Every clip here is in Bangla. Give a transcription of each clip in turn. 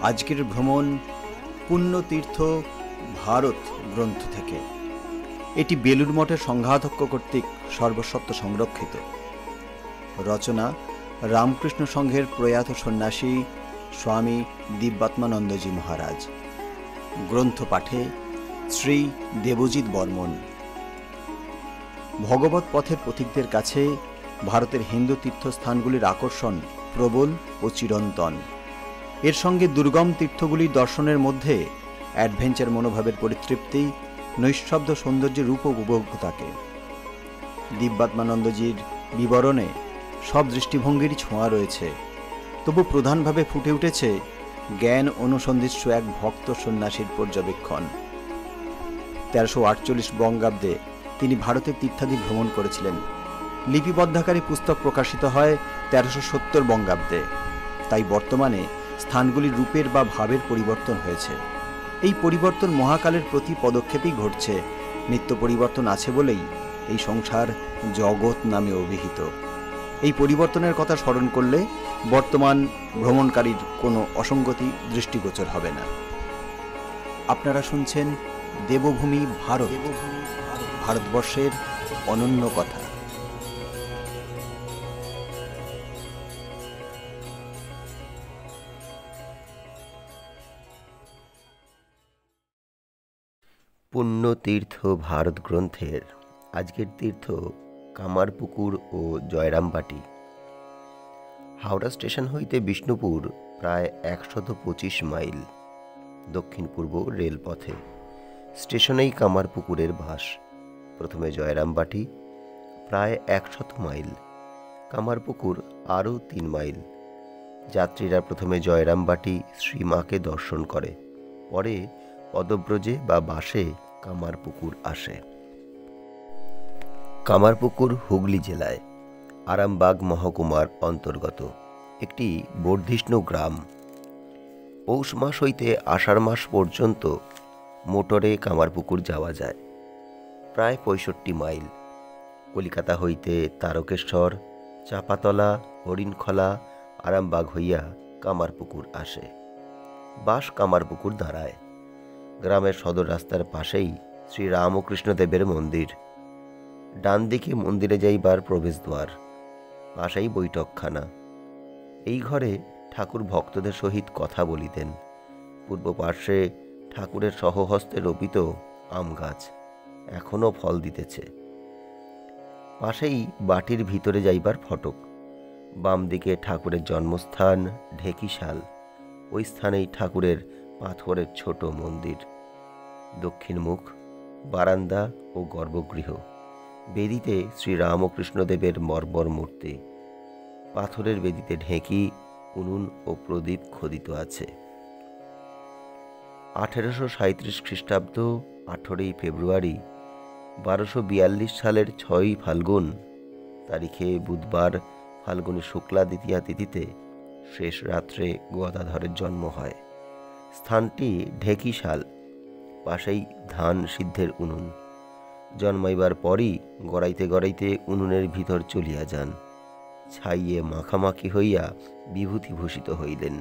আজকের ভ্রমণ পুণ্যতীর্থ ভারত গ্রন্থ থেকে। এটি বেলুড় মঠের সংঘাধ্যক্ষ কর্তৃক সর্বস্বত্ব সংরক্ষিত। রচনা রামকৃষ্ণ সংঘের প্রয়াত সন্ন্যাসী স্বামী দিব্যাত্মানন্দজি মহারাজ। গ্রন্থ পাঠে শ্রী দেবজিৎ বর্মন। ভগবত পথের পথিকদের কাছে ভারতের হিন্দু তীর্থস্থানগুলির আকর্ষণ প্রবল ও চিরন্তন। এর সঙ্গে দুর্গম তীর্থগুলির দর্শনের মধ্যে অ্যাডভেঞ্চার মনোভাবের পরিতৃপ্তি, নৈঃশব্দ সৌন্দর্যের রূপ উপভোগ থাকে। দিব্যাত্মানন্দজির বিবরণে সব দৃষ্টিভঙ্গিরই ছোঁয়া রয়েছে, তবু প্রধানভাবে ফুটে উঠেছে জ্ঞান অনুসন্ধিৎসু এক ভক্ত সন্ন্যাসীর পর্যবেক্ষণ। 1348 বঙ্গাব্দে তিনি ভারতের তীর্থাদি ভ্রমণ করেছিলেন। লিপিবদ্ধাকারী পুস্তক প্রকাশিত হয় 1370 বঙ্গাব্দে। তাই বর্তমানে স্থানগুলির রূপের বা ভাবের পরিবর্তন হয়েছে। এই পরিবর্তন মহাকালের প্রতি পদক্ষেপেই ঘটছে। নিত্য পরিবর্তন আছে বলেই এই সংসার জগৎ নামে অভিহিত। এই পরিবর্তনের কথা স্মরণ করলে বর্তমান ভ্রমণকারীর কোনো অসঙ্গতি দৃষ্টিগোচর হবে না। আপনারা শুনছেন দেবভূমি ভারত, ভারতবর্ষের অনন্য কথা। পুণ্যতীর্থ ভারত গ্রন্থের আজকের তীর্থ কামারপুকুর ও জয়রামবাটি। হাওড়া স্টেশন হইতে বিষ্ণুপুর প্রায় 125 মাইল, দক্ষিণ পূর্ব রেলপথে। স্টেশনেই কামারপুকুরের বাস। প্রথমে জয়রামবাটি, প্রায় 100 মাইল। কামারপুকুর আরও 3 মাইল। যাত্রীরা প্রথমে জয়রামবাটি শ্রীমাকে দর্শন করে, পরে পদব্রজে বা বাসে কামারপুকুর আসে। কামারপুকুর হুগলি জেলায় আরামবাগ মহকুমার অন্তর্গত একটি বর্ধিষ্ণু গ্রাম। পৌষ মাস হইতে আষাঢ় মাস পর্যন্ত মোটরে কামারপুকুর যাওয়া যায়। প্রায় 65 মাইল। কলিকাতা হইতে তারকেশ্বর, চাপাতলা, হরিণখলা, আরামবাগ হইয়া কামারপুকুর আসে। বাস কামারপুকুর দাঁড়ায়। গ্রামের সদর রাস্তার পাশেই শ্রী রামকৃষ্ণদেবের মন্দির। ডান দিকে মন্দিরে যাইবার প্রবেশদ্বার, পাশেই বৈঠকখানা। এই ঘরে ঠাকুর ভক্তদের সহিত কথা বলিতেন। পূর্ব পার্শ্বে ঠাকুরের সহহস্তে রোপিত আম গাছ এখনও ফল দিতেছে। পাশেই বাটির ভিতরে যাইবার ফটক। বাম দিকে ঠাকুরের জন্মস্থান ঢেকিশাল। ওই স্থানেই ঠাকুরের পাথরের ছোট মন্দির। দক্ষিণ মুখ, বারান্দা ও গর্ভগৃহ। বেদিতে শ্রী রামকৃষ্ণদেবের মর্মর মূর্তি। পাথরের বেদিতে ঢেঁকি, উনুন ও প্রদীপ খোদিত আছে। 1837 খ্রিস্টাব্দ 18 ফেব্রুয়ারি 1242 সালের 6 ফাল্গুন তারিখে বুধবার ফাল্গুনী শুক্লা দ্বিতীয়া তিথিতে শেষ রাত্রে গদাধরের জন্ম হয়। স্থানটি ঢেকিশাল, পাশেই ধান সিদ্ধের উনুন। জন্মাইবার পরই গড়াইতে গড়াইতে উনুনের ভিতর চলিয়া যান। ছাইয়ে মাখামাখি হইয়া বিভূতিভূষিত হইলেন।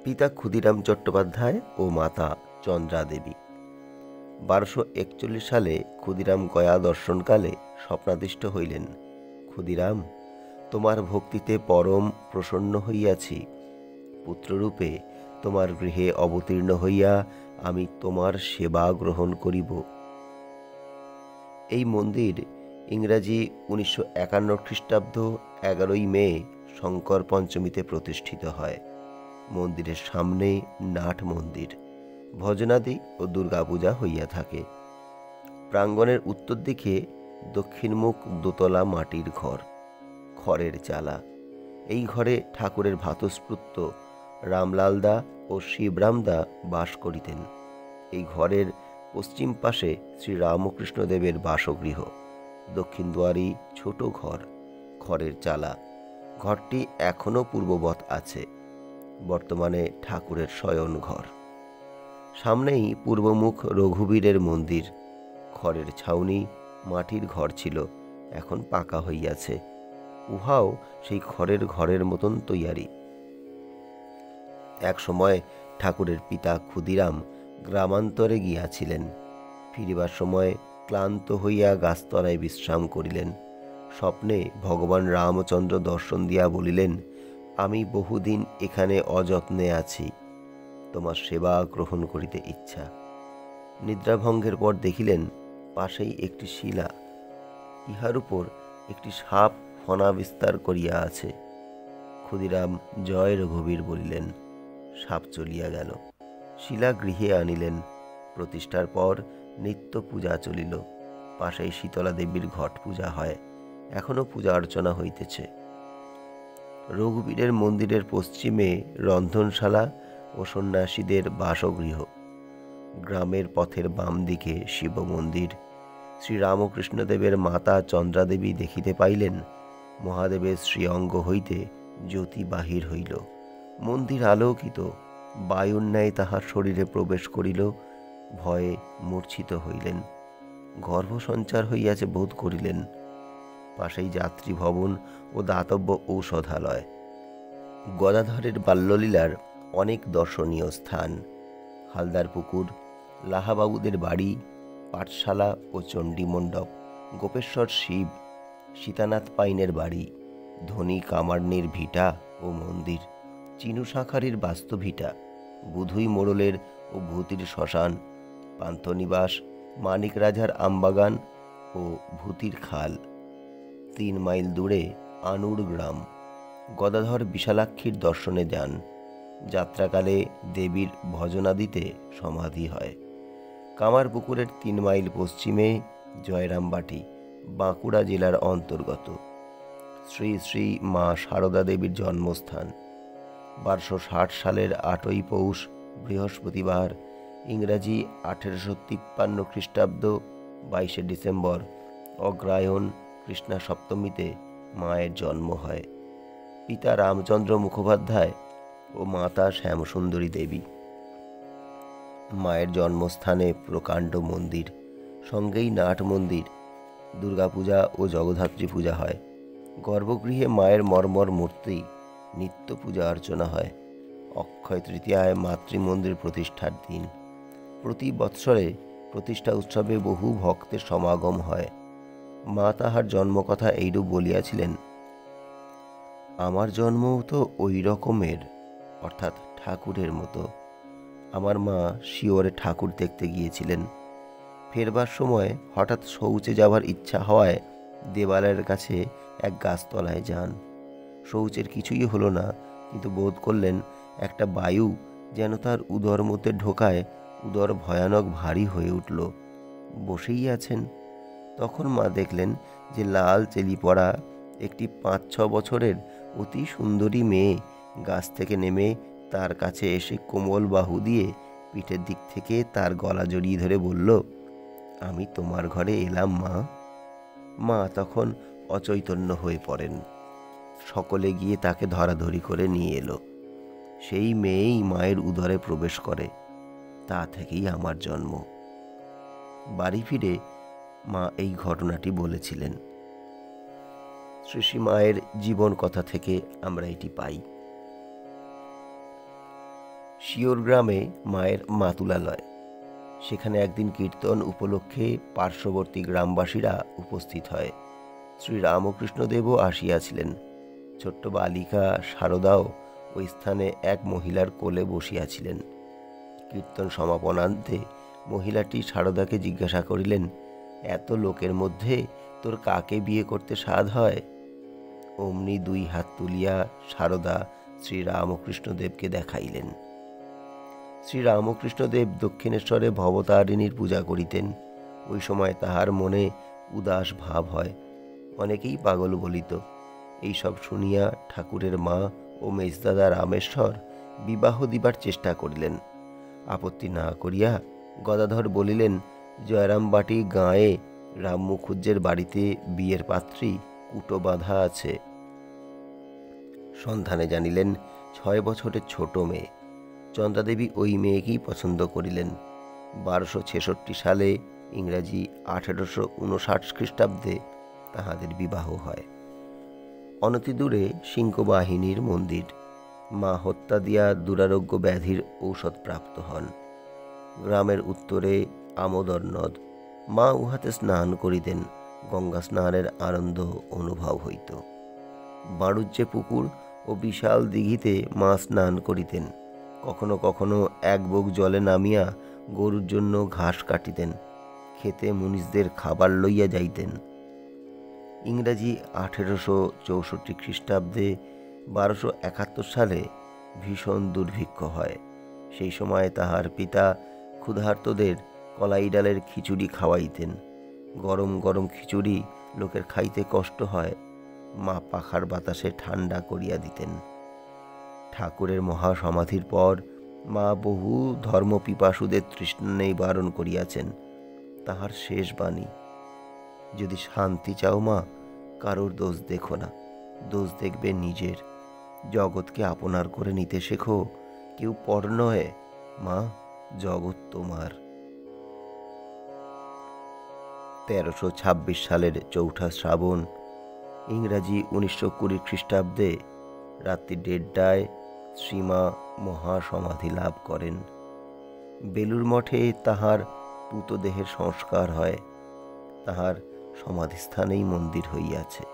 পিতা ক্ষুদিরাম চট্টোপাধ্যায় ও মাতা চন্দ্রা দেবী। 1241 সালে ক্ষুদিরাম গয়া দর্শনকালে স্বপ্নাদিষ্ট হইলেন। ক্ষুদিরাম, তোমার ভক্তিতে পরম প্রসন্ন হইয়াছি। পুত্ররূপে তোমার গৃহে অবতীর্ণ হইয়া আমি তোমার সেবা গ্রহণ করিব। এই মন্দির ইংরাজি 1951 খ্রিস্টাব্দ 11 মে শঙ্কর পঞ্চমীতে প্রতিষ্ঠিত হয়। মন্দিরের সামনে নাট মন্দির, ভজনাদি ও দুর্গাপূজা হইয়া থাকে। প্রাঙ্গণের উত্তর দিকে দক্ষিণমুখ দোতলা মাটির ঘর, খড়ের চালা। এই ঘরে ঠাকুরের ভ্রাতুষ্পুত্র রামলালদা ও শিবরামদা বাস করিতেন। এই ঘরের পশ্চিম পাশে শ্রী রামকৃষ্ণদেবের বাসগৃহ। দক্ষিণ দুয়ারি ছোট ঘর, খড়ের চালা। ঘরটি এখনও পূর্ববৎ আছে। বর্তমানে ঠাকুরের শয়ন ঘর। সামনেই পূর্বমুখ রঘুবীরের মন্দির। খড়ের ছাউনি, মাটির ঘর ছিল, এখন পাকা হইয়াছে। উহাও সেই খড়ের ঘরের মতন তৈয়ারি। এক সময় ঠাকুরের পিতা ক্ষুদিরাম গ্রামান্তরে গিয়াছিলেন। ফিরিবার সময় ক্লান্ত হইয়া গাছতলায় বিশ্রাম করিলেন। স্বপ্নে ভগবান রামচন্দ্র দর্শন দিয়া বলিলেন, আমি বহুদিন এখানে অযত্নে আছি, তোমার সেবা গ্রহণ করিতে ইচ্ছা। নিদ্রাভঙ্গের পর দেখিলেন পাশেই একটি শিলা, ইহার উপর একটি সাপ ফণা বিস্তার করিয়া আছে। ক্ষুদিরাম জয় রঘুবীর বলিলেন, সাপ চলিয়া গেল। শিলা গৃহে আনিলেন। প্রতিষ্ঠার পর নিত্য পূজা চলিল। পাশেই শীতলা দেবীর ঘট পূজা হয়, এখনো পূজা অর্চনা হইতেছে। রঘুবীরের মন্দিরের পশ্চিমে রন্ধনশালা ও সন্ন্যাসীদের বাসগৃহ। গ্রামের পথের বাম দিকে শিব মন্দির। শ্রীরামকৃষ্ণদেবের মাতা চন্দ্রাদেবী দেখিতে পাইলেন মহাদেবের শ্রীঅঙ্গ হইতে জ্যোতি বাহির হইল। মন্দির আলোকিত, বায়ুর ন্যায় তাহার শরীরে প্রবেশ করিল। ভয়ে মূর্ছিত হইলেন। গর্ভসঞ্চার হইয়াছে বোধ করিলেন। পাশেই যাত্রী ভবন ও দাতব্য ঔষধালয়। গদাধরের বাল্যলীলার অনেক দর্শনীয় স্থান, হালদার পুকুর, লাহাবাবুদের বাড়ি, পাঠশালা ও চণ্ডীমণ্ডপ, গোপেশ্বর শিব, সীতানাথ পাইনের বাড়ি, ধনী কামার্নির ভিটা ও মন্দির, চিনু শাঁখারির বাস্তুভিটা, বুধুই মোড়লের ও ভূতির শ্মশান, পান্থনিবাস, মানিক রাজার আমবাগান ও ভূতির খাল। 3 মাইল দূরে আনুর গ্রাম। গদাধর বিশালাক্ষীর দর্শনে যান। যাত্রাকালে দেবীর ভজনাদিতে সমাধি হয়। কামারপুকুরের 3 মাইল পশ্চিমে জয়রামবাটি, বাঁকুড়া জেলার অন্তর্গত। শ্রী শ্রী মা সারদা দেবীর জন্মস্থান। 1260 সালের 8ই পৌষ বৃহস্পতিবার, ইংরাজি 1853 খ্রিস্টাব্দ 22শে ডিসেম্বর অগ্রায়ণ কৃষ্ণা সপ্তমীতে মায়ের জন্ম হয়। পিতা রামচন্দ্র মুখোপাধ্যায় ও মাতা শ্যামসুন্দরী দেবী। মায়ের জন্মস্থানে প্রকাণ্ড মন্দির, সঙ্গেই নাট মন্দির। দুর্গাপূজা ও জগদ্ধাত্রী পূজা হয়। গর্ভগৃহে মায়ের মর্মর মূর্তি, নিত্য পূজা অর্চনা হয়। অক্ষয় তৃতীয়ায় মাতৃমন্দির প্রতিষ্ঠার দিন। প্রতি বৎসরে প্রতিষ্ঠা উৎসবে বহু ভক্তের সমাগম হয়। মা তাহার জন্মকথা এইরূপ বলিয়াছিলেন, আমার জন্মও তো ওই রকমের, অর্থাৎ ঠাকুরের মতো। আমার মা শিওরে ঠাকুর দেখতে গিয়েছিলেন। ফেরবার সময় হঠাৎ শৌচে যাবার ইচ্ছা হওয়ায় দেবালয়ের কাছে এক গাছতলায় যান। শৌচের কিছুই হলো না, কিন্তু বোধ করলেন একটা বায়ু যেন তার উদর মধ্যে ঢোকায়। উদর ভয়ানক ভারী হয়ে উঠল। বসেই আছেন। তখন মা দেখলেন যে লাল চেলি পড়া একটি 5-6 বছরের অতি সুন্দরী মেয়ে গাছ থেকে নেমে তার কাছে এসে কোমল বাহু দিয়ে পিঠের দিক থেকে তার গলা জড়িয়ে ধরে বলল, আমি তোমার ঘরে এলাম মা। মা তখন অচৈতন্য হয়ে পড়েন। সকলে গিয়ে তাকে ধরাধরি করে নিয়ে এলো। সেই মেয়েই মায়ের উদরে প্রবেশ করে। তা থেকেই আমার জন্ম। বাড়ি ফিরে মা এই ঘটনাটি বলেছিলেন। শ্রী মায়ের জীবন কথা থেকে আমরা এটি পাই। শিওর গ্রামে মায়ের মাতুলালয়। সেখানে একদিন কীর্তন উপলক্ষে পার্শ্ববর্তী গ্রামবাসীরা উপস্থিত হয়। শ্রী রামকৃষ্ণদেবও আসিয়াছিলেন। ছোট্ট বালিকা সারদাও ওই স্থানে এক মহিলার কোলে বসিয়াছিলেন। কীর্তন সমাপনান্তে মহিলাটি সারদাকে জিজ্ঞাসা করিলেন, এত লোকের মধ্যে তোর কাকে বিয়ে করতে সাধ হয়? অমনি 2 হাত তুলিয়া সারদা শ্রী রামকৃষ্ণদেবকে দেখাইলেন। শ্রী রামকৃষ্ণদেব দক্ষিণেশ্বরে ভবতারিণীর পূজা করিতেন। ওই সময় তাহার মনে উদাস ভাব হয়। অনেকেই পাগল বলিত। এইসব শুনিয়া ঠাকুরের মা ও মেজদাদা রামেশ্বর বিবাহ দিবার চেষ্টা করিলেন। আপত্তি না করিয়া গদাধর বলিলেন, জয়রামবাটি গাঁয়ে রাম মুখুজ্জের বাড়িতে বিয়ের পাত্রী কুটো বাঁধা আছে। সন্ধানে জানিলেন 6 বছরের ছোট মেয়ে। চন্দ্রাদেবী ওই মেয়েকেই পছন্দ করিলেন। 1266 সালে ইংরাজি 1859 খ্রিস্টাব্দে তাহাদের বিবাহ হয়। অনতি দূরে সিংহবাহিনীর মন্দির। মা হত্যা দিয়া দুরারোগ্য ব্যাধির ঔষধ প্রাপ্ত হন। গ্রামের উত্তরে আমোদর নদ, মা উহাতে স্নান করিতেন। গঙ্গা স্নানের আনন্দ অনুভব হইত। বাণুজ্যে পুকুর ও বিশাল দিঘিতে মা স্নান করিতেন। কখনো কখনো এক বুক জলে নামিয়া গরুর জন্য ঘাস কাটিতেন। খেতে মুনিশদের খাবার লইয়া যাইতেন। ইংরাজি 1864 খ্রিস্টাব্দে 1271 সালে ভীষণ দুর্ভিক্ষ হয়। সেই সময় তাহার পিতা ক্ষুধার্তদের কলাই ডালের খিচুড়ি খাওয়াইতেন। গরম গরম খিচুড়ি লোকের খাইতে কষ্ট হয়, মা পাখার বাতাসে ঠান্ডা করিয়া দিতেন। ঠাকুরের মহাসমাধির পর মা বহু ধর্মপিপাসুদের তৃষ্ণা নিবারণ করিয়াছেন। তাহার শেষ বাণী, যদি শান্তি চাও মা, কারোর দোষ দেখো না, দোষ দেখবে নিজের। জগৎকে আপনার করে নিতে শেখো, কেউ পর নয়, মা জগৎ তোমার। 1326 সালের 4 শ্রাবণ, ইংরাজি 1920 খ্রিস্টাব্দে রাত্রি 1:30টায় শ্রীমা মহাসমাধি লাভ করেন। বেলুর মঠে তাহার পুতদেহের সংস্কার হয়। তাহার সমাধিস্থানেই মন্দির হইয়াছে।